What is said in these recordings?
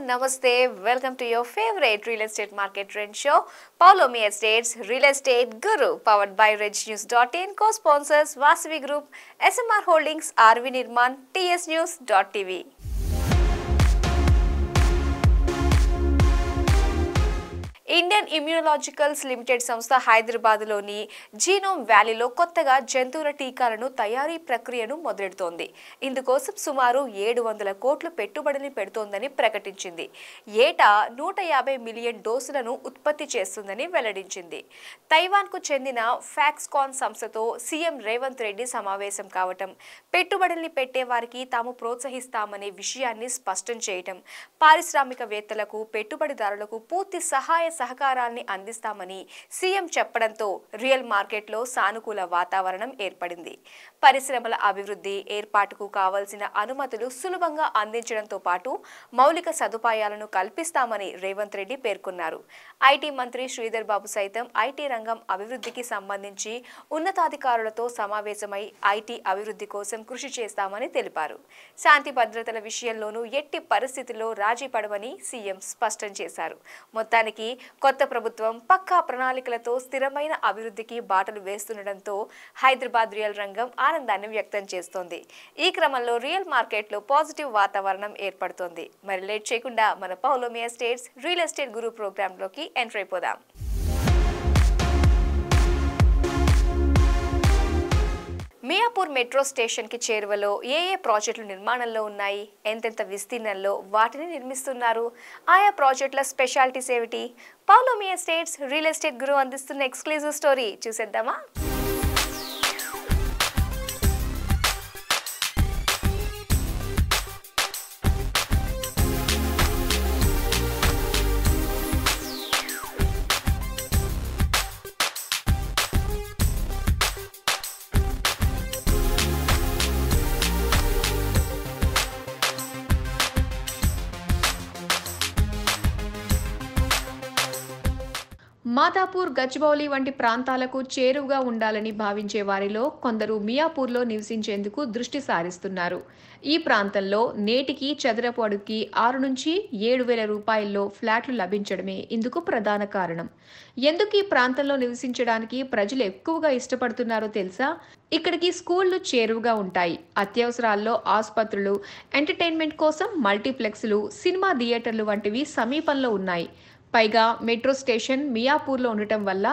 Namaste. Welcome to your favorite real estate market trend show, Paulomi Estates Real Estate Guru, powered by RegNews.in, co-sponsors Vasavi Group, SMR Holdings, RV Nirman, TSNews.tv. Indian immunologicals limited సంస్థ హైదరాబాద్లోని genome వ్యాలీలో కొత్తగా జంతువుల టీకాలను తయారీ ప్రక్రియను మొదలెడుతోంది. ఇందుకోసం సుమారు 700 కోట్ల పెట్టుబడిని పెడుతోందని ప్రకటించింది. ఏటా 150 మిలియన్ డోసులను ఉత్పత్తి చేస్తుందని వెల్లడించింది. తైవాన్కు చెందిన ఫాక్స్కాన్ సంస్థతో సీఎం రేవంత్ రెడ్డి సమావేశం కావటం, పెట్టుబడుల్ని పెట్టే వారికి తాము ప్రోత్సహిస్తామనే విషయాన్ని స్పష్టం చేయటం, పారిశ్రామికవేత్తలకు పెట్టుబడిదారులకు పూర్తి సహకారాన్ని అందిస్తామని సీఎం చెప్పడంతో రియల్ మార్కెట్లో సానుకూల వాతావరణం ఏర్పడింది. పరిశ్రమల అభివృద్ధి ఏర్పాటుకు కావాల్సిన అనుమతులు సులభంగా అందించడంతో పాటు మౌలిక సదుపాయాలను కల్పిస్తామని రేవంత్ రెడ్డి పేర్కొన్నారు. ఐటీ మంత్రి శ్రీధర్ బాబు సైతం ఐటీ రంగం అభివృద్ధికి సంబంధించి ఉన్నతాధికారులతో సమావేశమై ఐటీ అభివృద్ధి కోసం కృషి చేస్తామని తెలిపారు. శాంతి భద్రతల విషయంలోనూ ఎట్టి పరిస్థితుల్లో రాజీ పడవని సీఎం స్పష్టం చేశారు. మొత్తానికి కొత్త ప్రభుత్వం పక్కా ప్రణాళికలతో స్థిరమైన అభివృద్ధికి బాటలు వేస్తుండటంతో హైదరాబాద్ రియల్ రంగం ఆనందాన్ని వ్యక్తం చేస్తోంది. ఈ క్రమంలో రియల్ మార్కెట్లో పాజిటివ్ వాతావరణం ఏర్పడుతోంది. మరి లేట్ చేయకుండా మన పౌలోమి ఎస్టేట్స్ రియల్ ఎస్టేట్ గురు ప్రోగ్రాంలోకి ఎంటర్ అయిపోదాం. మియాపూర్ మెట్రో స్టేషన్ కి చేరువలో ఏ ప్రాజెక్టులు నిర్మాణంలో ఉన్నాయి, ఎంతెంత విస్తీర్ణంలో వాటిని నిర్మిస్తున్నారు, ఆయా ప్రాజెక్టుల స్పెషాలిటీస్ ఏమిటి? పౌలోమి ఎస్టేట్స్ రియల్ ఎస్టేట్ గురు అందిస్తున్న ఎక్స్క్లూజివ్ స్టోరీ చూసేద్దామా? మాదాపూర్, గచ్చిబౌలి వంటి ప్రాంతాలకు చేరువుగా ఉండాలని భావించే వారిలో కొందరు మియాపూర్లో నివసించేందుకు దృష్టి సారిస్తున్నారు. ఈ ప్రాంతంలో నేటికి చదరపు అడుగుకి 6 నుంచి 7,000 రూపాయల్లో ఫ్లాట్లు లభించడమే ఇందుకు ప్రధాన కారణం. ఎందుకు ఈ ప్రాంతంలో నివసించడానికి ప్రజలు ఎక్కువగా ఇష్టపడుతున్నారో తెలుసా? ఇక్కడికి స్కూళ్లు చేరువుగా ఉంటాయి. అత్యవసరాల్లో ఆసుపత్రులు, ఎంటర్టైన్మెంట్ కోసం మల్టీప్లెక్స్లు, సినిమా థియేటర్లు వంటివి సమీపంలో ఉన్నాయి. పైగా మెట్రో స్టేషన్ మియాపూర్లో ఉండటం వల్ల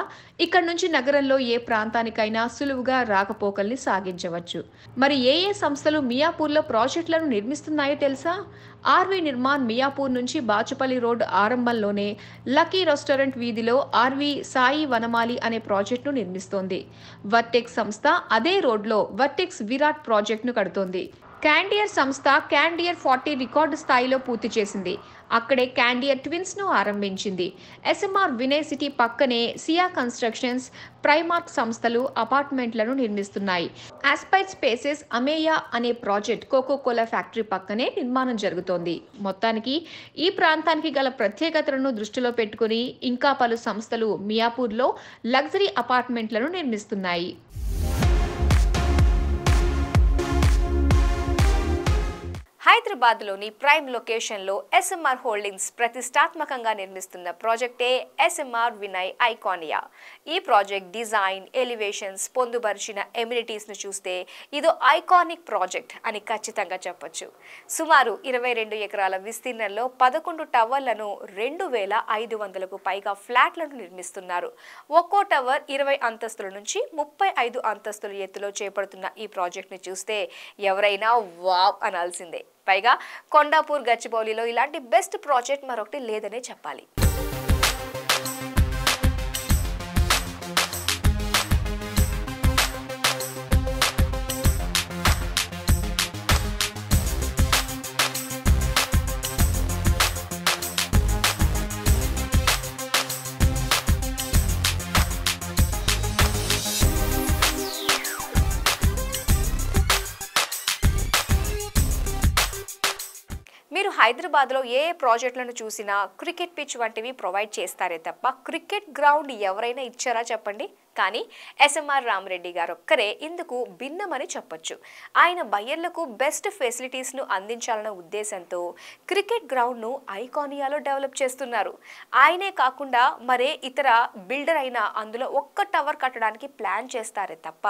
ఇక్కడి నుంచి నగరంలో ఏ ప్రాంతానికైనా సులువుగా రాకపోకల్ని సాగించవచ్చు. మరి ఏ సంస్థలు మియాపూర్లో ప్రాజెక్టులను నిర్మిస్తున్నాయో తెలుసా? ఆర్వి నిర్మాణ్ మియాపూర్ నుంచి బాచుపల్లి రోడ్ ఆరంభంలోనే లక్కీ రెస్టారెంట్ వీధిలో ఆర్వి సాయి వనమాలి అనే ప్రాజెక్టును నిర్మిస్తోంది. వర్టెక్స్ సంస్థ అదే రోడ్లో వర్టెక్స్ విరాట్ ప్రాజెక్టును కడుతోంది. క్యాండియర్ సంస్థ క్యాండియర్ 40 రికార్డు స్థాయిలో పూర్తి చేసింది. అక్కడే క్యాండియర్ ట్విన్స్ ను ఆరంభించింది. ఎస్ఎంఆర్ వినయ్ సిటీ పక్కనే సియా కన్స్ట్రక్షన్స్, ప్రైమార్క్ సంస్థలు అపార్ట్మెంట్లను నిర్మిస్తున్నాయి. ఆస్పైర్ స్పేసెస్ అమేయా అనే ప్రాజెక్ట్ కోకోకోలా ఫ్యాక్టరీ పక్కనే నిర్మాణం జరుగుతోంది. మొత్తానికి ఈ ప్రాంతానికి గల ప్రత్యేకతలను దృష్టిలో పెట్టుకుని ఇంకా పలు సంస్థలు మియాపూర్లో లగ్జరీ అపార్ట్మెంట్లను నిర్మిస్తున్నాయి. హైదరాబాద్లోని ప్రైమ్ లొకేషన్లో ఎస్ఎంఆర్ హోల్డింగ్స్ ప్రతిష్టాత్మకంగా నిర్మిస్తున్న ప్రాజెక్టే ఎస్ఎంఆర్ వినయ్ ఐకానియా. ఈ ప్రాజెక్ట్ డిజైన్, ఎలివేషన్స్, పొందుపరిచిన ఎమ్యూనిటీస్ను చూస్తే ఇదో ఐకానిక్ ప్రాజెక్ట్ అని ఖచ్చితంగా చెప్పొచ్చు. సుమారు 22 ఎకరాల విస్తీర్ణంలో 11 టవర్లను 2,500కు పైగా ఫ్లాట్లను నిర్మిస్తున్నారు. ఒక్కో టవర్ 20 అంతస్తుల నుంచి 35 అంతస్తుల ఎత్తులో చేపడుతున్న ఈ ప్రాజెక్ట్ని చూస్తే ఎవరైనా వావ్ అనాల్సిందే. పైగా కొండాపూర్, గచ్చిబౌలిలో ఇలాంటి బెస్ట్ ప్రాజెక్ట్ మరొకటి లేదనే చెప్పాలి. మీరు హైదరాబాద్లో ఏ ప్రాజెక్టులను చూసినా క్రికెట్ పిచ్ వంటివి ప్రొవైడ్ చేస్తారే తప్ప క్రికెట్ గ్రౌండ్ ఎవరైనా ఇచ్చారా చెప్పండి? కానీ ఎస్ఎంఆర్ రామరెడ్డి గారు ఒక్కరే ఇందుకు భిన్నమని చెప్పొచ్చు. ఆయన బయ్యర్లకు బెస్ట్ ఫెసిలిటీస్ను అందించాలన్న ఉద్దేశంతో క్రికెట్ గ్రౌండ్ను ఐకానియాలో డెవలప్ చేస్తున్నారు. ఆయనే కాకుండా మరే ఇతర బిల్డర్ అయినా అందులో ఒక్క టవర్ కట్టడానికి ప్లాన్ చేస్తారే తప్ప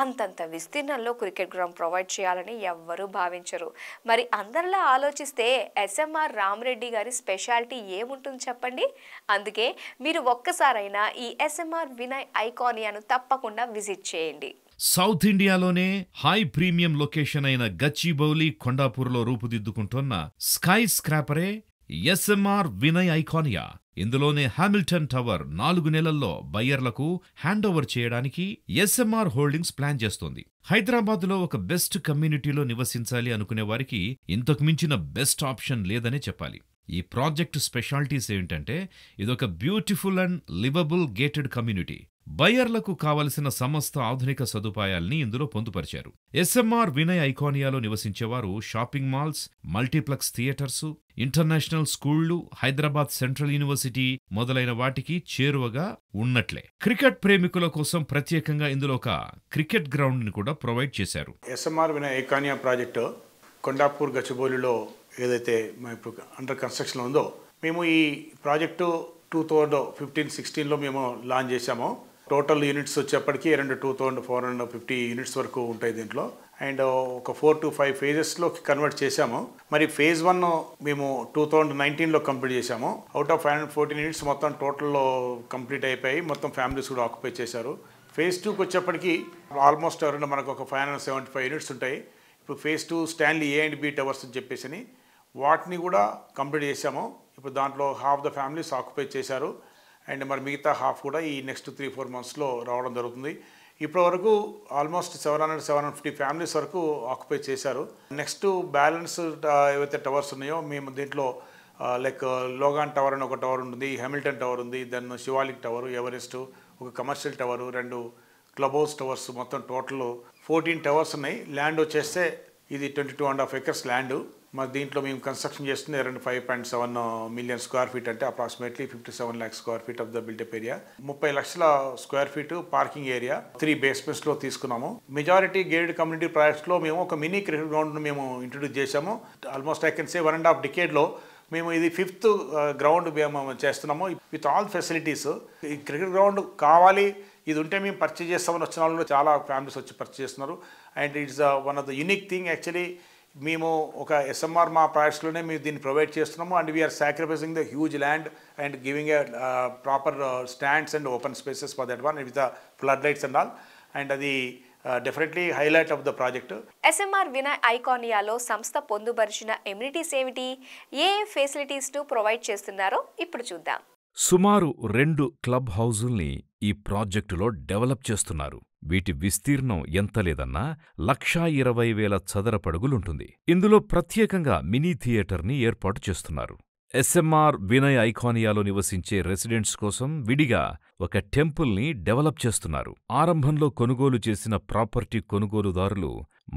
అంతంత విస్తీర్ణంలో క్రికెట్ గ్రౌండ్ ప్రొవైడ్ చేయాలని ఎవ్వరూ భావించరు. మరి అందరిలా ఆలోచిస్తే ఎస్ఎంఆర్ రామరెడ్డి గారి స్పెషాలిటీ ఏముంటుంది చెప్పండి. అందుకే మీరు ఒక్కసారైనా ఈ ఎస్ఎంఆర్ వినయ్ ఐకానియాను తప్పకుండా విజిట్ చేయండి. సౌత్ ఇండియాలోనే హై ప్రీమియం లొకేషన్ అయిన గచ్చిబౌలి కొండాపూర్లో రూపుదిద్దుకుంటున్న స్కై స్క్రాపరే ఎస్ఎంఆర్ వినయ్ ఐకానియా. ఇందులోనే హామిల్టన్ టవర్ 4 నెలల్లో బయ్యర్లకు హ్యాండ్ ఓవర్ చేయడానికి ఎస్ఎంఆర్ హోల్డింగ్స్ ప్లాన్ చేస్తోంది. హైదరాబాద్లో ఒక బెస్ట్ కమ్యూనిటీలో నివసించాలి అనుకునే వారికి ఇంతకు మించిన బెస్ట్ ఆప్షన్ లేదనే చెప్పాలి. ఈ ప్రాజెక్టు స్పెషాలిటీస్ ఏంటంటే ఇదొక beautiful and livable gated community. బయ్యర్లకు కావలసిన సమస్త ఆధునిక సదుపాయాల్ని ఇందులో పొందుపరిచారు. ఎస్ఎంఆర్ వినయ్ ఐకానియాలో నివసించేవారు shopping malls, multiplex theatres, international స్కూళ్లు, హైదరాబాద్ సెంట్రల్ యూనివర్సిటీ మొదలైన వాటికి చేరువగా ఉన్నట్లే. క్రికెట్ ప్రేమికుల కోసం ప్రత్యేకంగా ఇందులో ఒక క్రికెట్ గ్రౌండ్ ని కూడా ప్రొవైడ్ చేశారు. SMR Vinay Iconia project Kondapur గచ్చిబౌలిలో ఏదైతే ఇప్పుడు అండర్ కన్స్ట్రక్షన్ ఉందో, మేము ఈ ప్రాజెక్టు 2015-16లో మేము లాంచ్ చేశాము. టోటల్ యూనిట్స్ వచ్చేప్పటికీ అరౌండ్ 2450 యూనిట్స్ వరకు ఉంటాయి దీంట్లో. అండ్ ఒక 4 to 5 ఫేజెస్లో కన్వర్ట్ చేశాము. మరి ఫేజ్ 1 మేము 2019లో కంప్లీట్ చేశాము. అవుట్ ఆఫ్ 514 యూనిట్స్ మొత్తం టోటల్లో కంప్లీట్ అయిపోయి మొత్తం ఫ్యామిలీస్ కూడా ఆక్యుపై చేశారు. ఫేజ్ 2కి వచ్చేప్పటికి ఆల్మోస్ట్ అరౌండ్ మనకు ఒక 575 యూనిట్స్ ఉంటాయి. ఇప్పుడు phase 2 Stanley A and B towers అని చెప్పేసి వాటిని కూడా కంప్లీట్ చేశాము. ఇప్పుడు దాంట్లో హాఫ్ ద ఫ్యామిలీస్ ఆక్యుపై చేశారు. అండ్ మరి మిగతా హాఫ్ కూడా ఈ నెక్స్ట్ 3-4 మంత్స్లో రావడం జరుగుతుంది. ఇప్పటి వరకు ఆల్మోస్ట్ 700-750 ఫ్యామిలీస్ వరకు ఆక్యుపై చేశారు. నెక్స్ట్ బ్యాలెన్స్ ఏవైతే టవర్స్ ఉన్నాయో మేము దీంట్లో లైక్ లోగాన్ టవర్ అని ఒక టవర్ ఉంటుంది, హామిల్టన్ టవర్ ఉంది, దెన్ శివాలిక్ టవర్, ఎవరెస్ట్, ఒక commercial tower, 2 club house towers, మొత్తం టోటల్ 14 టవర్స్ ఉన్నాయి. ల్యాండ్ వచ్చేస్తే ఇది 22.5 acres ల్యాండ్. మరి దీంట్లో మేము కన్స్ట్రక్షన్ చేస్తుంది అరౌండ్ 5.7 million square feet, అంటే approximately 57 lakh square feet of the built up area. 30 లక్షల square feet parking area 3 basements లో తీసుకున్నాము. మెజారిటీ గేటెడ్ కమ్యూనిటీ ప్రాజెక్ట్స్లో మేము ఒక మినీ క్రికెట్ గ్రౌండ్ను మేము ఇంట్రొడ్యూస్ చేశాము. Almost I can say 1.5 decade మేము ఇది 5th గ్రౌండ్ మేము చేస్తున్నాము విత్ ఆల్ ఫెసిలిటీస్. ఈ క్రికెట్ గ్రౌండ్ కావాలి, ఇది ఉంటే మేము పర్చేజ్ చేస్తామని వచ్చిన వాళ్ళు చాలా ఫ్యామిలీస్ వచ్చి పర్చేజ్ చేస్తున్నారు. And it's one of the unique thing. Actually మేము ఒక ఎస్ఎంఆర్ మా ప్రాజెక్ట్స్లోనే మేము దీన్ని ప్రొవైడ్ చేస్తున్నాము. And we are sacrificing the huge land and giving a proper stands and open spaces for that one with flood lights and all. And అది definitely highlight of the project. SMR Vinay ఐకానియాలో సంస్థ పొందుపరిచిన amenities ఏమిటి, ఏ ఫెసిలిటీస్ను provide చేస్తున్నారో ఇప్పుడు చూద్దాం. సుమారు 2 club హౌజుల్ని ఈ ప్రాజెక్టులో డెవలప్ చేస్తున్నారు. వీటి విస్తీర్ణం ఎంత లేదన్నా 1,20,000 చదరపడుగులుంటుంది. ఇందులో ప్రత్యేకంగా మినీ థియేటర్ని ఏర్పాటు చేస్తున్నారు. ఎస్ఎంఆర్ వినయ్ ఐకానియాలో నివసించే రెసిడెంట్స్ కోసం విడిగా ఒక టెంపుల్ని డెవలప్ చేస్తున్నారు. ఆరంభంలో కొనుగోలు చేసిన ప్రాపర్టీ కొనుగోలుదారులు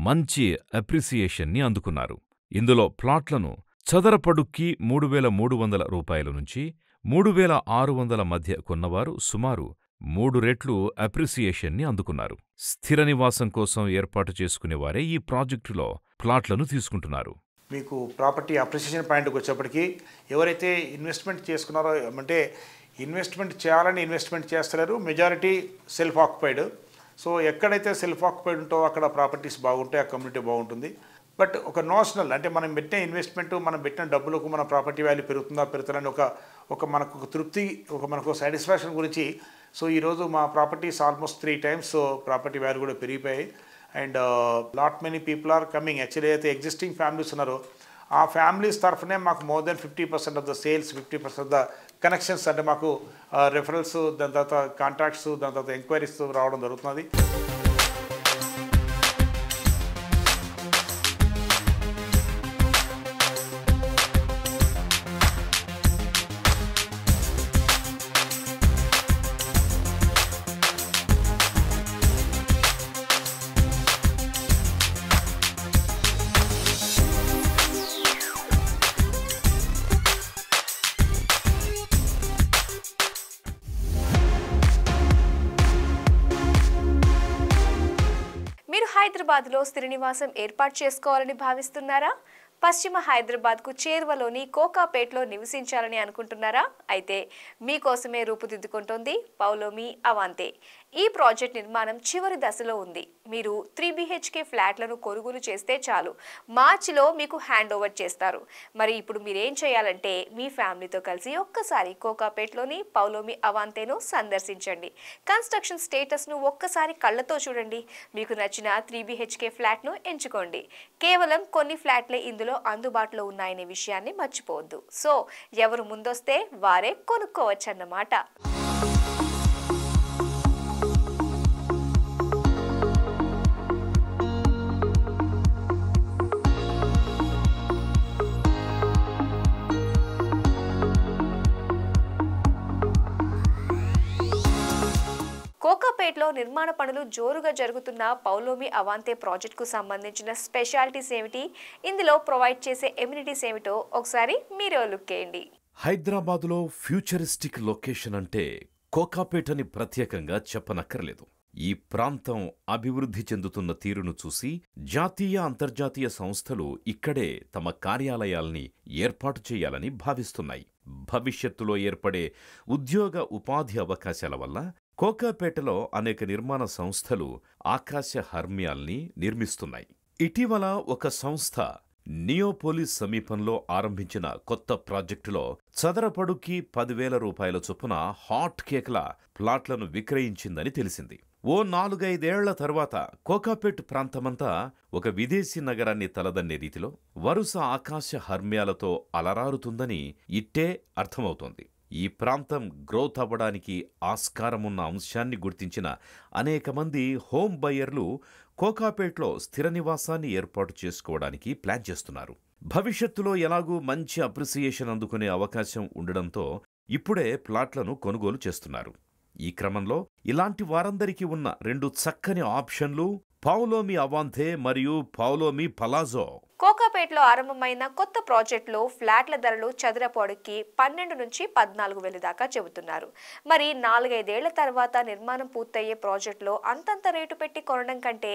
మంచి అప్రిసియేషన్ని అందుకున్నారు. ఇందులో ప్లాట్లను చదరపడుక్కి 3,300 రూపాయల నుంచి 3,600 మధ్య కొన్నవారు సుమారు 3 రెట్లు అప్రిసియేషన్ని అందుకున్నారు. స్థిర నివాసం కోసం ఏర్పాటు చేసుకునేవారే ఈ ప్రాజెక్టులో ప్లాట్లను తీసుకుంటున్నారు. మీకు ప్రాపర్టీ అప్రిసియేషన్ పాయింట్కి వచ్చేప్పటికీ ఎవరైతే ఇన్వెస్ట్మెంట్ చేసుకున్నారో, అంటే ఇన్వెస్ట్మెంట్ చేయాలని ఇన్వెస్ట్మెంట్ చేస్తలేరు, మెజారిటీ సెల్ఫ్ ఆక్యుపైడ్. సో ఎక్కడైతే సెల్ఫ్ ఆక్యుపైడ్ ఉంటో అక్కడ ప్రాపర్టీస్ బాగుంటాయి, ఆ కమ్యూనిటీ బాగుంటుంది. బట్ ఒక నోషనల్, అంటే మనం పెట్టిన ఇన్వెస్ట్మెంట్, మనం పెట్టిన డబ్బులకు మన ప్రాపర్టీ వాల్యూ పెరుగుతుందని ఒక మనకు ఒక తృప్తి, మనకు సాటిస్ఫాక్షన్ గురించి. సో ఈరోజు మా properties almost 3 times property value కూడా పెరిగిపోయాయి. And lot many people are coming. Actually అయితే ఎగ్జిస్టింగ్ ఫ్యామిలీస్ ఉన్నారో ఆ ఫ్యామిలీస్ తరఫునే మాకు more than 50% of the sales, 50% of the connections, అంటే మాకు రెఫరల్స్, దాని తర్వాత కాంటాక్ట్స్, దాని తర్వాత ఎంక్వైరీస్ రావడం జరుగుతున్నది. హైదరాబాద్లో స్థిర నివాసం ఏర్పాటు చేసుకోవాలని భావిస్తున్నారా? పశ్చిమ హైదరాబాద్కు చేరువలోని కోకాపేట్లో నివసించాలని అనుకుంటున్నారా? అయితే మీకోసమే రూపుదిద్దుకుంటోంది పౌలోమి అవాంతే. ఈ ప్రాజెక్ట్ నిర్మాణం చివరి దశలో ఉంది. మీరు 3 BHK ఫ్లాట్లను కొనుగోలు చేస్తే చాలు, మార్చిలో మీకు హ్యాండ్ ఓవర్ చేస్తారు. మరి ఇప్పుడు మీరేం చేయాలంటే మీ ఫ్యామిలీతో కలిసి ఒక్కసారి కోకాపేట్లోని పౌలోమి అవాంతేను సందర్శించండి. కన్స్ట్రక్షన్ స్టేటస్ను ఒక్కసారి కళ్ళతో చూడండి. మీకు నచ్చిన 3 BHK ఫ్లాట్ను ఎంచుకోండి. కేవలం కొన్ని ఫ్లాట్లే ఇందులో అందుబాటులో ఉన్నాయనే విషయాన్ని మర్చిపోవద్దు. సో ఎవరు ముందొస్తే వారే కొనుక్కోవచ్చన్నమాట. కోకాపేట్లో నిర్మాణ పనులు జోరుగా జరుగుతున్న పౌలోమి అవాంతే ప్రాజెక్టుకు సంబంధించిన స్పెషాలిటీస్ ఏమిటి, ఇందులో ప్రొవైడ్ చేసే ఎమ్యూనిటీస్ ఏమిటో ఒకసారి మీరే లుక్ వేయండి. హైదరాబాదులో ఫ్యూచరిస్టిక్ లొకేషన్ అంటే కోకాపేట్ అని ప్రత్యేకంగా చెప్పనక్కర్లేదు. ఈ ప్రాంతం అభివృద్ధి చెందుతున్న తీరును చూసి జాతీయ అంతర్జాతీయ సంస్థలు ఇక్కడే తమ కార్యాలయాల్ని ఏర్పాటు చేయాలని భావిస్తున్నాయి. భవిష్యత్తులో ఏర్పడే ఉద్యోగ ఉపాధి అవకాశాల వల్ల కోకాపేటలో అనేక నిర్మాణ సంస్థలు ఆకాశ హర్మ్యాల్ని నిర్మిస్తున్నాయి. ఇటీవల ఒక సంస్థ నియోపోలిస్ సమీపంలో ఆరంభించిన కొత్త ప్రాజెక్టులో చదరపడుకి 10,000 రూపాయల చొప్పున హాట్ కేక్ల ప్లాట్లను విక్రయించిందని తెలిసింది. ఓ 4-5 ఏళ్ల తర్వాత కోకాపేట్ ప్రాంతమంతా ఒక విదేశీ నగరాన్ని తలదన్నే రీతిలో వరుస ఆకాశ హర్మ్యాలతో అలరారుతుందని ఇట్టే అర్థమవుతోంది. ఈ ప్రాంతం గ్రోత్ అవ్వడానికి ఆస్కారమున్న అంశాన్ని గుర్తించిన అనేక మంది హోమ్ బయ్యర్లు కోకాపేట్లో స్థిర నివాసాన్ని ఏర్పాటు చేసుకోవడానికి ప్లాన్ చేస్తున్నారు. భవిష్యత్తులో ఎలాగూ మంచి అప్రిసియేషన్ అందుకునే అవకాశం ఉండడంతో ఇప్పుడే ప్లాట్లను కొనుగోలు చేస్తున్నారు. ఈ క్రమంలో ఇలాంటి వారందరికీ ఉన్న 2 చక్కని ఆప్షన్లు పౌలోమి అవాంతే మరియు పౌలోమి పలాజో. కోకాపేట్లో ఆరంభమైన కొత్త ప్రాజెక్టులో ఫ్లాట్ల ధరలు చదరపు అడుగుకి 12 నుంచి 14,000 దాకా చెబుతున్నారు. మరి 4-5 ఏళ్ల తర్వాత నిర్మాణం పూర్తయ్యే ప్రాజెక్టులో అంతంత రేటు పెట్టి కొనడం కంటే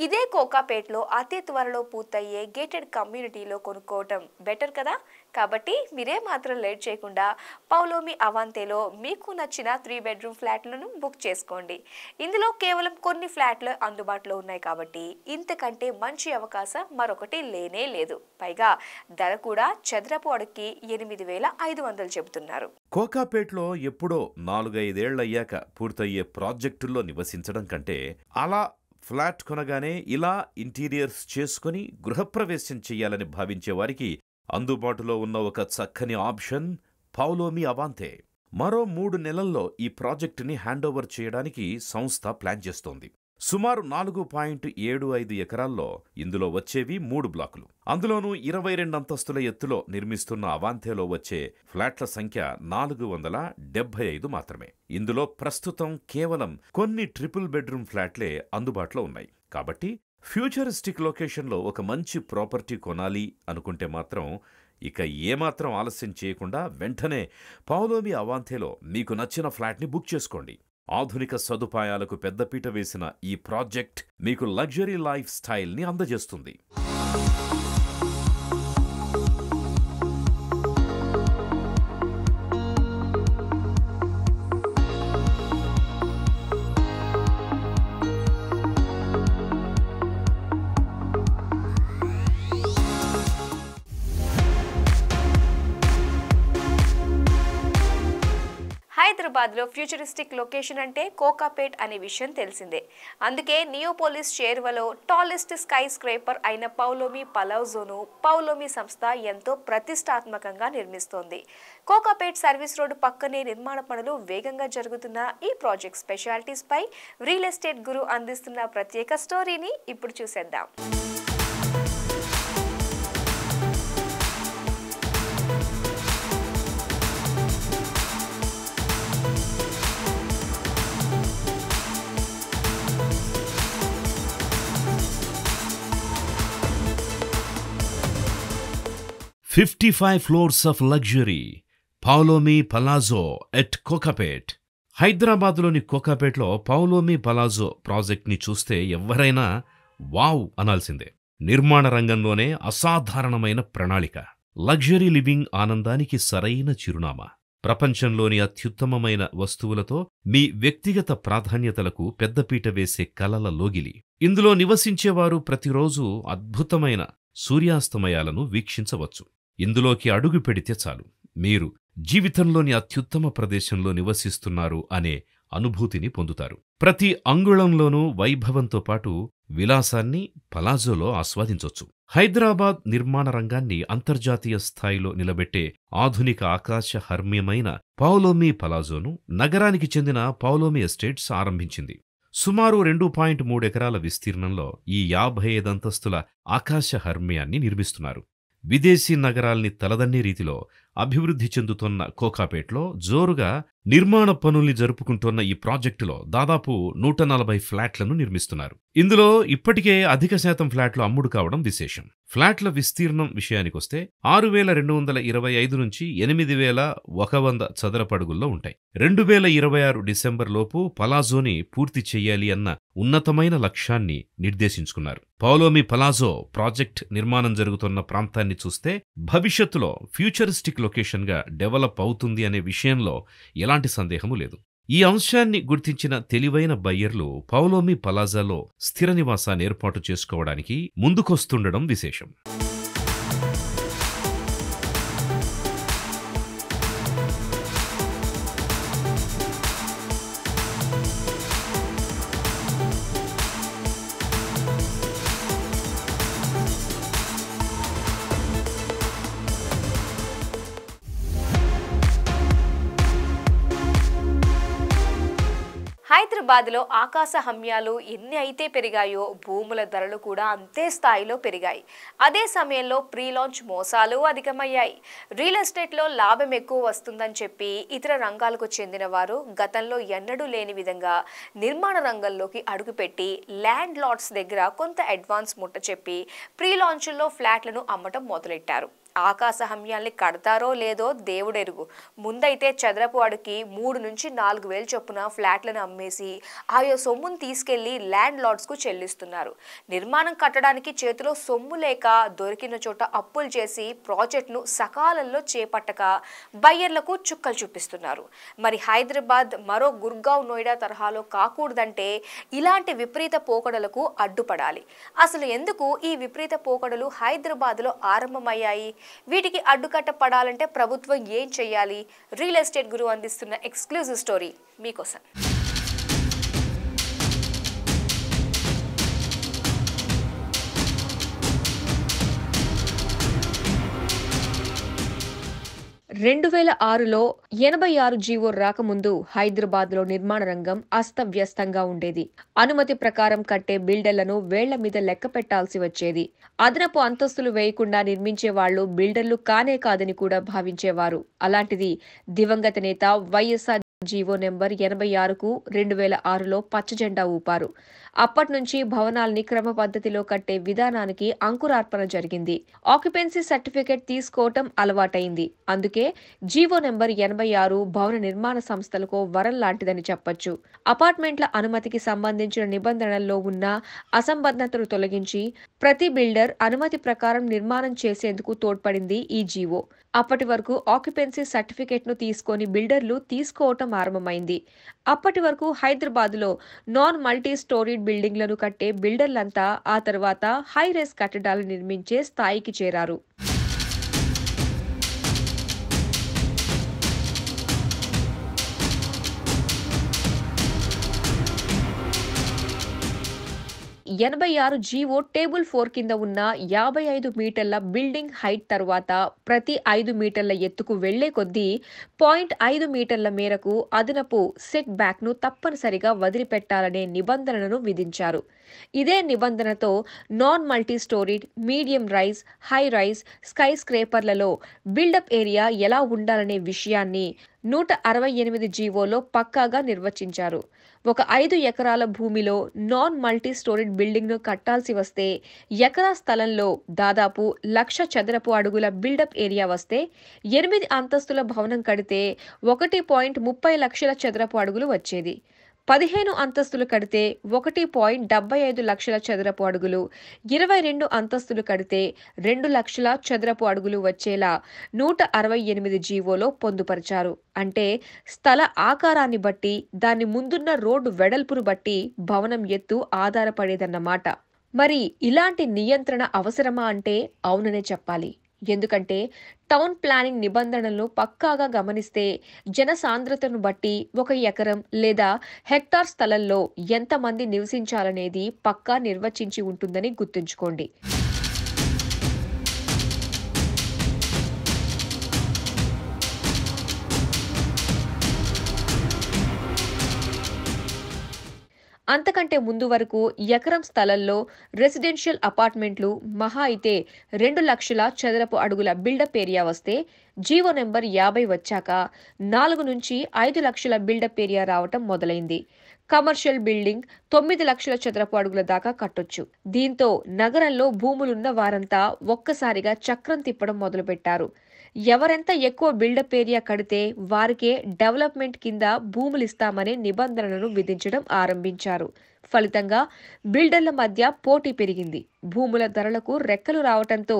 ఇదే కోకాపేట్లో అతి త్వరలో పూర్తయ్యే గేటెడ్ కమ్యూనిటీలో కొనుక్కోవటం బెటర్ కదా. కాబట్టి మీరే మాత్రం లేట్ చేయకుండా పౌలోమి అవాంతేలో మీకు నచ్చిన 3 బెడ్రూమ్ ఫ్లాట్లను బుక్ చేసుకోండి. ఇందులో కేవలం కొన్ని ఫ్లాట్లు అందుబాటులో ఉన్నాయి కాబట్టి ఇంతకంటే మంచి అవకాశం మరొకటి లేదు. పైగా ధర కూడా చదరపు అడుగుకి 8,500 చెబుతున్నారు. కోకాపేట్లో ఎప్పుడో 4-5 ఏళ్లయ్యాక పూర్తయ్యే ప్రాజెక్టుల్లో నివసించడం కంటే అలా ఫ్లాట్ కొనగానే ఇలా ఇంటీరియర్స్ చేసుకుని గృహప్రవేశం చెయ్యాలని భావించే వారికి అందుబాటులో ఉన్న ఒక చక్కని ఆప్షన్ పౌలోమి అవాంతే. మరో 3 నెలల్లో ఈ ప్రాజెక్టుని హ్యాండోవర్ చేయడానికి సంస్థ ప్లాన్ చేస్తోంది. సుమారు 4.75 ఎకరాల్లో ఇందులో వచ్చేవి 3 బ్లాకులు. అందులోనూ 22 అంతస్తుల ఎత్తులో నిర్మిస్తున్న అవాంతేలో వచ్చే ఫ్లాట్ల సంఖ్య 475 మాత్రమే. ఇందులో ప్రస్తుతం కేవలం కొన్ని ట్రిపుల్ బెడ్రూమ్ ఫ్లాట్లే అందుబాటులో ఉన్నాయి. కాబట్టి ఫ్యూచరిస్టిక్ లొకేషన్లో ఒక మంచి ప్రాపర్టీ కొనాలి అనుకుంటే మాత్రం ఇక ఏమాత్రం ఆలస్యం చేయకుండా వెంటనే పౌలోమి అవాంతేలో మీకు నచ్చిన ఫ్లాట్ని బుక్ చేసుకోండి. ఆధునిక సదుపాయాలకు పెద్దపీట వేసిన ఈ ప్రాజెక్ట్ మీకు లగ్జరీ లైఫ్ స్టైల్ని అందజేస్తుంది. హైదరాబాద్లో ఫ్యూచరిస్టిక్ లొకేషన్ అంటే కోకాపేట్ అనే విషయం తెలిసిందే. అందుకే నియోపోలిస్ చేరువలో టాలెస్ట్ స్కై స్క్రేపర్ అయిన పౌలోమి పలాజోను పౌలోమి సంస్థ ఎంతో ప్రతిష్టాత్మకంగా నిర్మిస్తోంది. కోకాపేట్ సర్వీస్ రోడ్డు పక్కనే నిర్మాణ పనులు వేగంగా జరుగుతున్న ఈ ప్రాజెక్ట్ స్పెషాలిటీస్ పై రియల్ ఎస్టేట్ గురు అందిస్తున్న ప్రత్యేక స్టోరీని ఇప్పుడు చూసేద్దాం. $55 floors of luxury. Paulomi palazzo at Kokapet. హైదరాబాద్లోని కోకాపేట్లో పౌలోమి పలాజో ప్రాజెక్ట్ని చూస్తే ఎవరైనా వావ్ అనాల్సిందే. నిర్మాణ రంగంలోనే అసాధారణమైన ప్రణాళిక, లగ్జరీ లివింగ్ ఆనందానికి సరైన చిరునామా. ప్రపంచంలోని అత్యుత్తమమైన వస్తువులతో మీ వ్యక్తిగత ప్రాధాన్యతలకు పెద్దపీట వేసే కలల లోగిలి. ఇందులో నివసించేవారు ప్రతిరోజూ అద్భుతమైన సూర్యాస్తమయాలను వీక్షించవచ్చు. ఇందులోకి అడుగు పెడితే చాలు, మీరు జీవితంలోని అత్యుత్తమ ప్రదేశంలో నివసిస్తున్నారు అనే అనుభూతిని పొందుతారు. ప్రతి అంగుళంలోనూ వైభవంతో పాటు విలాసాన్ని పలాజోలో ఆస్వాదించొచ్చు. హైదరాబాద్ నిర్మాణ రంగాన్ని అంతర్జాతీయ స్థాయిలో నిలబెట్టే ఆధునిక ఆకాశ హర్మ్యమైన పౌలోమి పలాజోను నగరానికి చెందిన పౌలోమి ఎస్టేట్స్ ఆరంభించింది. సుమారు 2.3 ఎకరాల విస్తీర్ణంలో ఈ 55 అంతస్తుల ఆకాశ హర్మ్యాన్ని నిర్మిస్తున్నారు. విదేశీ నగరాల్ని తలదన్నే రీతిలో అభివృద్ధి చెందుతున్న కోకాపేట్లో జోరుగా నిర్మాణ పనుల్ని జరుపుకుంటున్న ఈ ప్రాజెక్టులో దాదాపు 140 ఫ్లాట్లను నిర్మిస్తున్నారు. ఇందులో ఇప్పటికే అధిక శాతం ఫ్లాట్లు అమ్ముడు కావడం విశేషం. ఫ్లాట్ల విస్తీర్ణం విషయానికొస్తే 6,225 నుంచి 8,100 చదరపడుగుల్లో ఉంటాయి. 2026 డిసెంబర్లోపు పలాజోని పూర్తి చెయ్యాలి అన్న ఉన్నతమైన లక్ష్యాన్ని నిర్దేశించుకున్నారు. పౌలోమి పలాజో ప్రాజెక్ట్ నిర్మాణం జరుగుతున్న ప్రాంతాన్ని చూస్తే భవిష్యత్తులో ఫ్యూచరిస్టిక్ లొకేషన్గా డెవలప్ అవుతుంది అనే విషయంలో ఎలాంటి సందేహమూ లేదు. ఈ అంశాన్ని గుర్తించిన తెలివైన బయ్యర్లు పౌలోమి పలాజాలో స్థిర నివాసాన్ని ఏర్పాటు చేసుకోవడానికి ముందుకొస్తుండడం విశేషం. హైదరాబాద్లో ఆకాశ హమ్యాలు ఎన్ని అయితే పెరిగాయో భూముల ధరలు కూడా అంతే స్థాయిలో పెరిగాయి. అదే సమయంలో ప్రీ లాంచ్ మోసాలు అధికమయ్యాయి. రియల్ ఎస్టేట్లో లాభం ఎక్కువ వస్తుందని చెప్పి ఇతర రంగాలకు చెందిన వారు గతంలో ఎన్నడూ లేని విధంగా నిర్మాణ రంగంలోకి అడుగుపెట్టి ల్యాండ్ లార్డ్స్ దగ్గర కొంత అడ్వాన్స్ ముట్ట చెప్పి ప్రీ లాంచ్ల్లో ఫ్లాట్లను అమ్మటం మొదలెట్టారు. ఆకాశ హమ్యాల్ని కడతారో లేదో దేవుడెరుగు. ముందైతే చదరపు అడుగుకి 3 నుంచి 4 వేలు చొప్పున ఫ్లాట్లను అమ్మేసి ఆయా సొమ్మును తీసుకెళ్లి ల్యాండ్ లార్డ్స్కు చెల్లిస్తున్నారు. నిర్మాణం కట్టడానికి చేతిలో సొమ్ము లేక దొరికిన చోట అప్పులు చేసి ప్రాజెక్టును సకాలంలో చేపట్టక బయ్యర్లకు చుక్కలు చూపిస్తున్నారు. మరి హైదరాబాద్ మరో గుర్గావ్, నోయిడా తరహాలో కాకూడదంటే ఇలాంటి విపరీత పోకడలకు అడ్డుపడాలి. అసలు ఎందుకు ఈ విపరీత పోకడలు హైదరాబాద్లో ఆరంభమయ్యాయి? వీటికి అడ్డుకట్ట పడాలంటే ప్రభుత్వం ఏం చేయాలి? రియల్ ఎస్టేట్ గురువు అందిస్తున్న ఎక్స్క్లూజివ్ స్టోరీ మీకోసం. రెండు 2006లో 86 జీవో రాకముందు హైదరాబాద్లో నిర్మాణ రంగం అస్తవ్యస్తంగా ఉండేది. అనుమతి ప్రకారం కట్టే బిల్డర్లను వేళ్ల మీద లెక్క పెట్టాల్సి వచ్చేది. అదనపు అంతస్తులు వేయకుండా నిర్మించే వాళ్లు బిల్డర్లు కానే కాదని కూడా భావించేవారు. అలాంటిది దివంగత నేత వైఎస్ఆర్ జీవో నెంబర్ 86కు 2006లో పచ్చజెండా ఊపారు. అప్పట్నుంచి భవనాల్ని క్రమ పద్ధతిలో కట్టే విధానానికి అంకురార్పణ జరిగింది. ఆక్యుపెన్సీ సర్టిఫికెట్ తీసుకోవటం అలవాటైంది. అందుకే జీవో నెంబర్ 86 భవన నిర్మాణ సంస్థలకు వరం లాంటిదని చెప్పొచ్చు. అపార్ట్మెంట్ల అనుమతికి సంబంధించిన నిబంధనల్లో ఉన్న అసంబద్ధతను తొలగించి ప్రతి బిల్డర్ అనుమతి ప్రకారం నిర్మాణం చేసేందుకు తోడ్పడింది ఈ జీవో. అప్పటి వరకు ఆక్యుపెన్సీ సర్టిఫికెట్ను తీసుకొని బిల్డర్లు తీసుకోవటం ఆరంభమైంది. అప్పటి వరకు హైదరాబాద్లో నాన్ మల్టీ స్టోరీడ్ బిల్డింగ్లను కట్టే బిల్డర్లంతా ఆ తర్వాత హై రైజ్ కట్టడాలు నిర్మించే స్థాయికి చేరారు. '86 జీవో టేబుల్ 4 కింద ఉన్న 55 మీటర్ల బిల్డింగ్ హైట్ తర్వాత ప్రతి 5 మీటర్ల ఎత్తుకు వెళ్లే కొద్దీ 0.5 మీటర్ల మేరకు అదనపు సెట్ బ్యాక్ ను తప్పనిసరిగా వదిలిపెట్టాలనే నిబంధనను విధించారు. ఇదే నిబంధనతో non multi storeyed, medium rise, high rise, sky స్క్రేపర్లలో బిల్డప్ ఏరియా ఎలా ఉండాలనే విషయాన్ని 168 జీవోలో పక్కాగా నిర్వచించారు. ఒక 5 ఎకరాల భూమిలో నాన్ మల్టీ స్టోరీడ్ బిల్డింగ్ను కట్టాల్సి వస్తే ఎకరా స్థలంలో దాదాపు 1,00,000 చదరపు అడుగుల బిల్డప్ ఏరియా వస్తే 8 అంతస్తుల భవనం కడితే 1.30 లక్షల చదరపు అడుగులు వచ్చేది. 15 అంతస్తులు కడితే 1.75 లక్షల చదరపు అడుగులు, 22 అంతస్తులు కడితే 2 లక్షల చదరపు అడుగులు వచ్చేలా 168 జీవోలో పొందుపరిచారు. అంటే స్థల ఆకారాన్ని బట్టి, దాని ముందున్న రోడ్డు వెడల్పును బట్టి భవనం ఎత్తు ఆధారపడేదన్నమాట. మరి ఇలాంటి నియంత్రణ అవసరమా అంటే అవుననే చెప్పాలి. ఎందుకంటే టౌన్ ప్లానింగ్ నిబంధనలను పక్కాగా గమనిస్తే జనసాంద్రతను బట్టి 1 ఎకరం లేదా హెక్టార్ స్థలంలో ఎంతమంది నివసించాలనేది పక్కా నిర్వచించి ఉంటుందని గుర్తుంచుకోండి. అంతకంటే ముందు వరకు ఎకరం స్థలంలో రెసిడెన్షియల్ అపార్ట్మెంట్లు మహా అయితే 2 లక్షల చదరపు అడుగుల బిల్డప్ ఏరియా వస్తే, జీవో నెంబర్ 50 వచ్చాక 4 నుంచి 5 లక్షల బిల్డప్ ఏరియా రావటం మొదలైంది. కమర్షియల్ బిల్డింగ్ 9 లక్షల చదరపు అడుగుల దాకా కట్టొచ్చు. దీంతో నగరంలో భూములున్న వారంతా ఒక్కసారిగా చక్రం తిప్పడం మొదలుపెట్టారు. ఎవరెంత ఎక్కువ బిల్డప్ ఏరియా కడితే వారికే డెవలప్మెంట్ కింద భూములిస్తామనే నిబంధనలను విధించడం ఆరంభించారు. ఫలితంగా బిల్డర్ల మధ్య పోటీ పెరిగింది. భూముల ధరలకు రెక్కలు రావటంతో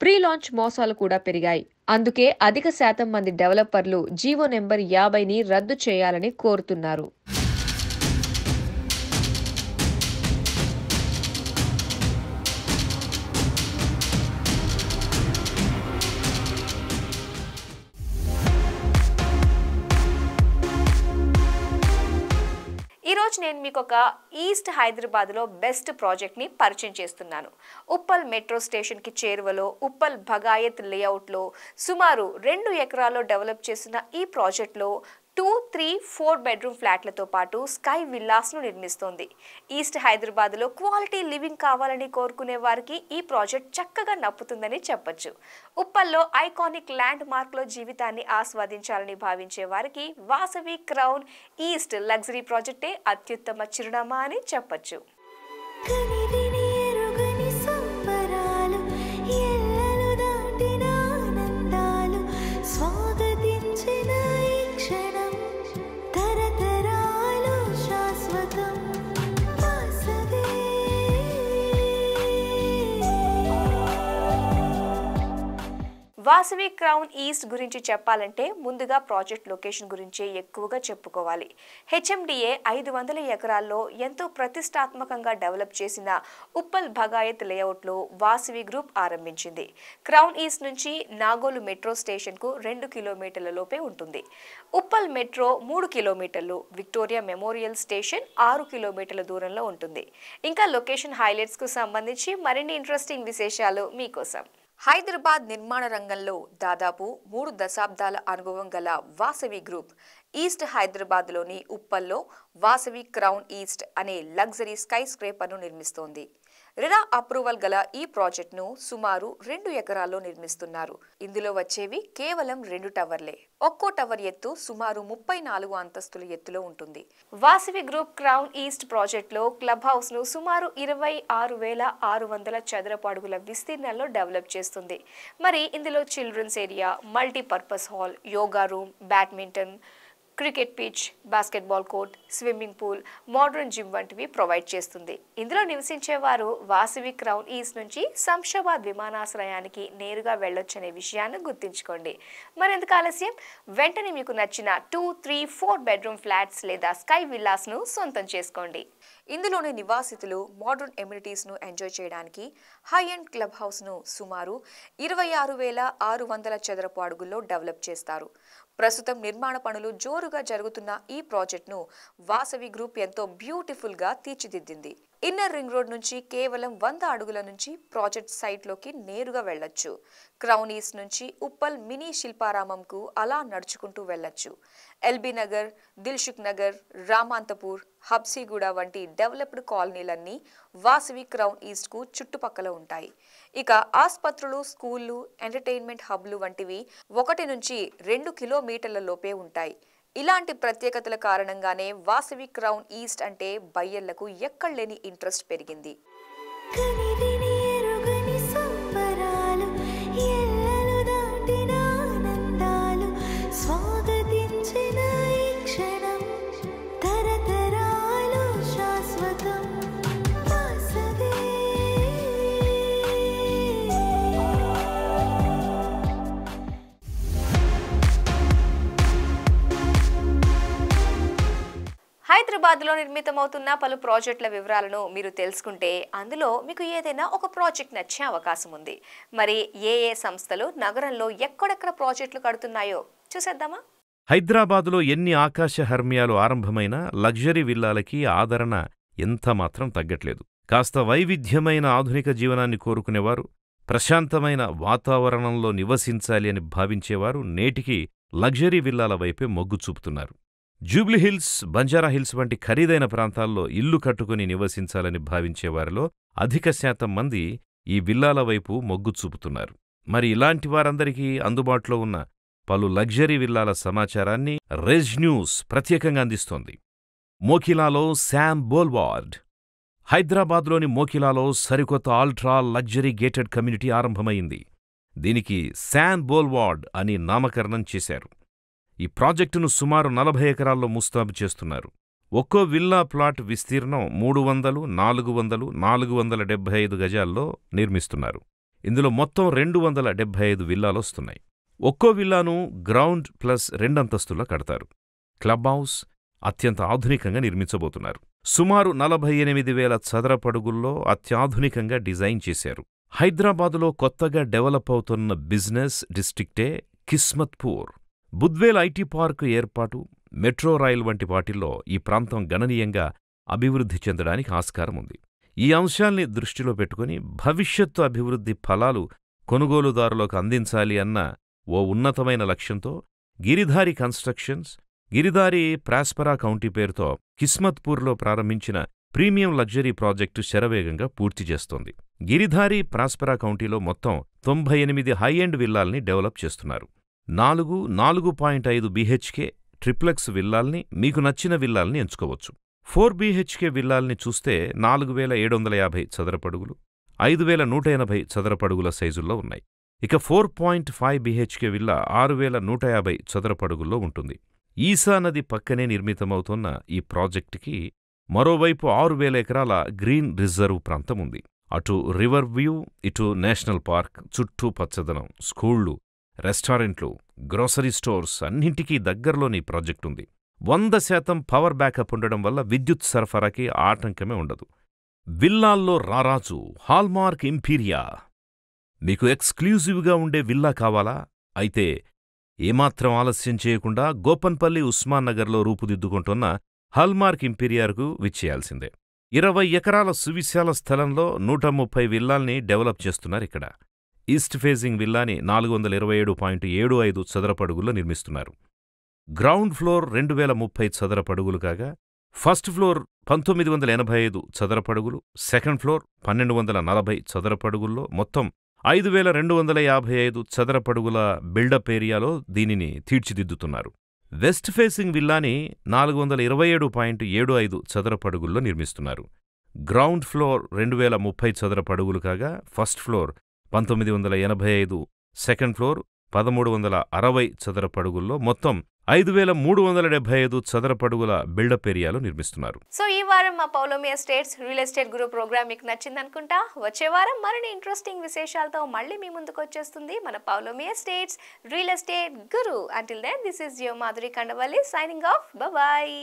ప్రీ లాంచ్ మోసాలు కూడా పెరిగాయి. అందుకే అధిక శాతం మంది డెవలపర్లు జీవో నెంబర్ 50ని రద్దు చేయాలని కోరుతున్నారు. ఈరోజు నేను మీకు ఒక ఈస్ట్ హైదరాబాద్లో బెస్ట్ ప్రాజెక్ట్ని పరిచయం చేస్తున్నాను. ఉప్పల్ మెట్రో స్టేషన్కి చేరువలో ఉప్పల్ భగాయత్ లేఅవుట్లో సుమారు 2 ఎకరాల్లో డెవలప్ చేసిన ఈ ప్రాజెక్ట్లో 2, 3, 4 బెడ్రూమ్ ఫ్లాట్లతో పాటు స్కై విల్లాస్ను నిర్మిస్తోంది. ఈస్ట్ హైదరాబాద్లో క్వాలిటీ లివింగ్ కావాలని కోరుకునే వారికి ఈ ప్రాజెక్ట్ చక్కగా నప్పుతుందని చెప్పొచ్చు. ఉప్పల్లో ఐకానిక్ ల్యాండ్ మార్క్లో జీవితాన్ని ఆస్వాదించాలని భావించే వారికి వాసవి క్రౌన్ ఈస్ట్ లగ్జరీ ప్రాజెక్టే అత్యుత్తమ చిరునామా అని చెప్పొచ్చు. వాసవి క్రౌన్ ఈస్ట్ గురించి చెప్పాలంటే ముందుగా ప్రాజెక్ట్ లొకేషన్ గురించే ఎక్కువగా చెప్పుకోవాలి. హెచ్ఎండిఏ 500 ఎకరాల్లో ఎంతో ప్రతిష్టాత్మకంగా డెవలప్ చేసిన ఉప్పల్ భగాయత్ లేఅవుట్లో వాసవి గ్రూప్ ఆరంభించింది. క్రౌన్ ఈస్ట్ నుంచి నాగోలు మెట్రో స్టేషన్కు 2 కిలోమీటర్ల లోపే ఉంటుంది. ఉప్పల్ మెట్రో 3 కిలోమీటర్లు, విక్టోరియా మెమోరియల్ స్టేషన్ 6 కిలోమీటర్ల దూరంలో ఉంటుంది. ఇంకా లొకేషన్ హైలైట్స్కు సంబంధించి మరిన్ని ఇంట్రెస్టింగ్ విశేషాలు మీకోసం. హైదరాబాద్ నిర్మాణ రంగంలో దాదాపు 3 దశాబ్దాల అనుభవం గల వాసవి గ్రూప్ ఈస్ట్ హైదరాబాద్లోని ఉప్పల్లో వాసవి క్రౌన్ ఈస్ట్ అనే లగ్జరీ స్కై స్క్రేపర్ను నిర్మిస్తోంది. రెరా అప్రూవల్ గల ఈ ప్రాజెక్టును సుమారు 2 ఎకరాల్లో నిర్మిస్తున్నారు. ఇందులో వచ్చేవి కేవలం 2 టవర్లే. ఒక్కో టవర్ ఎత్తు సుమారు 34 అంతస్తుల ఎత్తులో ఉంటుంది. వాసవి గ్రూప్ క్రౌన్ ఈస్ట్ ప్రాజెక్టులో క్లబ్ హౌస్ ను సుమారు 26,600 చదరపు అడుగుల విస్తీర్ణంలో డెవలప్ చేస్తుంది. మరి ఇందులో children's area, multipurpose hall, yoga room, badminton, cricket pitch, basketball court, swimming pool, modern gym వంటివి ప్రొవైడ్ చేస్తుంది. ఇందులో నివసించేవారు వాసవి క్రౌన్ ఈస్ట్ నుంచి శంషాబాద్ విమానాశ్రయానికి నేరుగా వెళ్ళొచ్చనే విషయాన్ని గుర్తుంచుకోండి. మరెందుకు ఆలస్యం, వెంటనే మీకు నచ్చిన 2, 3, 4 బెడ్రూమ్ ఫ్లాట్స్ లేదా స్కై విల్లాస్ను సొంతం చేసుకోండి. ఇందులోని నివాసితులు మోడర్న్ ఎమ్యూనిటీస్ను ఎంజాయ్ చేయడానికి హై అండ్ క్లబ్ హౌస్ను సుమారు 26,600 చదరపు అడుగుల్లో డెవలప్ చేస్తారు. ప్రస్తుతం నిర్మాణ పనులు జోరుగా జరుగుతున్న ఈ ప్రాజెక్టును వాసవి గ్రూప్ ఎంతో బ్యూటిఫుల్గా తీర్చిదిద్దింది. ఇన్నర్ రింగ్ రోడ్ నుంచి కేవలం 100 అడుగుల నుంచి ప్రాజెక్ట్ సైట్లోకి నేరుగా వెళ్లొచ్చు. క్రౌన్ ఈస్ట్ నుంచి ఉప్పల్ మినీ శిల్పారామంకు అలా నడుచుకుంటూ వెళ్లొచ్చు. ఎల్బీ నగర్, దిల్సుఖ్ నగర్, రామాంతపూర్, హబ్సీగూడ వంటి డెవలప్డ్ కాలనీలన్నీ వాసవి క్రౌన్ ఈస్ట్కు చుట్టుపక్కల ఉంటాయి. ఇక ఆసుపత్రులు, స్కూళ్లు, ఎంటర్టైన్మెంట్ హబ్లు వంటివి 1 నుంచి 2 కిలోమీటర్ల లోపే ఉంటాయి. ఇలాంటి ప్రత్యేకతల కారణంగానే వాసవి క్రౌన్ ఈస్ట్ అంటే బయ్యర్లకు ఎక్కడలేని ఇంట్రెస్ట్ పెరిగింది. స్వాగతించిన ఈ క్షణం తరతరాల హైదరాబాద్లో నిర్మితమవుతున్న పలు ప్రాజెక్టుల వివరాలను మీరు తెలుసుకుంటే అందులో మీకు ఏదైనా ఒక ప్రాజెక్ట్ నచ్చే అవకాశం ఉంది. మరి ఏ ఏ సంస్థలు నగరంలో ఎక్కడెక్కడ ప్రాజెక్టులు కడుతున్నాయో చూసేద్దామా? హైదరాబాదులో ఎన్ని ఆకాశ హర్మ్యాలు ఆరంభమైన లగ్జరీ విల్లాలకి ఆదరణ ఎంతమాత్రం తగ్గట్లేదు. కాస్త వైవిధ్యమైన ఆధునిక జీవనాన్ని కోరుకునేవారు, ప్రశాంతమైన వాతావరణంలో నివసించాలి అని భావించేవారు నేటికి లగ్జరీ విల్లాల వైపే మొగ్గు చూపుతున్నారు. జూబ్లీహిల్స్, బంజారాహిల్స్ వంటి ఖరీదైన ప్రాంతాల్లో ఇల్లు కట్టుకుని నివసించాలని భావించేవారిలో అధిక శాతం మంది ఈ విల్లాల వైపు మొగ్గు చూపుతున్నారు. మరి ఇలాంటి వారందరికీ అందుబాటులో ఉన్న పలు లగ్జరీ విల్లాల సమాచారాన్ని రెజ్ న్యూస్ ప్రత్యేకంగా అందిస్తోంది. మోకిలాలో శామ్ బోల్వార్డ్. హైదరాబాద్లోని మోకిలాలో సరికొత్త అల్ట్రా లగ్జరీ గేటెడ్ కమ్యూనిటీ ఆరంభమైంది. దీనికి శామ్ బోల్వార్డ్ అని నామకరణం చేశారు. ఈ ప్రాజెక్టును సుమారు 40 ఎకరాల్లో ముస్తాబు చేస్తున్నారు. ఒక్కో విల్లా ప్లాట్ విస్తీర్ణం 300, 400, 475 గజాల్లో నిర్మిస్తున్నారు. ఇందులో మొత్తం 275 విల్లాలొస్తున్నాయి. ఒక్కో విల్లాను గ్రౌండ్ ప్లస్ 2 అంతస్తుల్లో కడతారు. క్లబ్ హౌస్ అత్యంత ఆధునికంగా నిర్మించబోతున్నారు. సుమారు 48,000 చదరపడుగుల్లో అత్యాధునికంగా డిజైన్ చేశారు. హైదరాబాదులో కొత్తగా డెవలప్ అవుతున్న బిజినెస్ డిస్ట్రిక్టే కిస్మత్పూర్. బుద్వేల్ ఐటీ పార్కు ఏర్పాటు, మెట్రో రైల్ వంటి వాటిల్లో ఈ ప్రాంతం గణనీయంగా అభివృద్ధి చెందడానికి ఆస్కారం ఉంది. ఈ అంశాల్ని దృష్టిలో పెట్టుకుని భవిష్యత్తు అభివృద్ధి ఫలాలు కొనుగోలుదారులకు అందించాలి అన్న ఓ ఉన్నతమైన లక్ష్యంతో గిరిధారి కన్స్ట్రక్షన్స్, గిరిధారి ప్రాస్పరా కౌంటీ పేరుతో కిస్మత్పూర్లో ప్రారంభించిన ప్రీమియం లగ్జరీ ప్రాజెక్టు శరవేగంగా పూర్తి చేస్తోంది. గిరిధారి ప్రాస్పరా కౌంటీలో మొత్తం 98 హై ఎండ్ విల్లాల్ని డెవలప్ చేస్తున్నారు. 4.5 బీహెచ్కే ట్రిప్లెక్స్ విల్లాల్ని, మీకు నచ్చిన విల్లాల్ని ఎంచుకోవచ్చు. 4 బీహెచ్కే విల్లాల్ని చూస్తే 4,750 చదరపడుగులు, 5,180 చదరపడుగుల సైజుల్లో ఉన్నాయి. ఇక 4.5 బీహెచ్కే విల్లా 6,150 చదరపడుగుల్లో ఉంటుంది. ఈసా నది పక్కనే నిర్మితమవుతున్న ఈ ప్రాజెక్టుకి మరోవైపు 6,000 ఎకరాల గ్రీన్ రిజర్వ్ ప్రాంతం ఉంది. అటు రివర్ వ్యూ, ఇటు నేషనల్ పార్క్, చుట్టూ పచ్చదనం, స్కూళ్లు, రెస్టారెంట్లు, గ్రోసరీ స్టోర్స్ అన్నింటికీ దగ్గరలోని ప్రాజెక్టుంది. 100% పవర్ బ్యాకప్ ఉండడం వల్ల విద్యుత్ సరఫరాకి ఆటంకమే ఉండదు. విల్లాల్లో రారాజు హాల్మార్క్ ఇంపీరియా. మీకు ఎక్స్క్లూజివ్గా ఉండే విల్లా కావాలా? అయితే ఏమాత్రం ఆలస్యం చేయకుండా గోపన్పల్లి ఉస్మాన్ నగర్లో రూపుదిద్దుకుంటున్న హాల్మార్క్ ఇంపీరియాకు విచ్చేయాల్సిందే. 20 ఎకరాల సువిశాల స్థలంలో 130 విల్లాల్ని డెవలప్ చేస్తున్నారిక్కడ. ఈస్ట్ ఫేజింగ్ విల్లాని 427.75 చదరపడుగుల్లో నిర్మిస్తున్నారు. గ్రౌండ్ ఫ్లోర్ 2,030 చదరపడుగులు కాగా, ఫస్ట్ ఫ్లోర్ 1985 చదరపడుగులు, సెకండ్ ఫ్లోర్ 1,240 చదరపడుగుల్లో మొత్తం 5,255 చదరపడుగుల బిల్డప్ ఏరియాలో దీనిని తీర్చిదిద్దుతున్నారు. వెస్ట్ ఫేసింగ్ విల్లాని 427.75 చదరపడుగుల్లో నిర్మిస్తున్నారు. గ్రౌండ్ ఫ్లోర్ 2,030 చదరపడుగులు కాగా, ఫస్ట్ ఫ్లోర్ 1985, సెకండ్ ఫ్లోర్ 1,360 చదరపడుగుల్లో మొత్తం 5,375 చదరపడుగుల బిల్డప్ ఏరియాలో నిర్మిస్తున్నారు. సో ఈ వారం మా పౌలోమి ఎస్టేట్స్ రియల్ ఎస్టేట్ గురు ప్రోగ్రామ్ మీకు నచ్చిందనుకుంటా. వచ్చే వారం మరిన్ని ఇంట్రెస్టింగ్ విశేషాలతో మళ్ళీ మీ ముందుకు వచ్చేస్తుంది మన Paulomi estates real estate guru. Until then, this is your Madhuri Kandavalli signing off. Bye.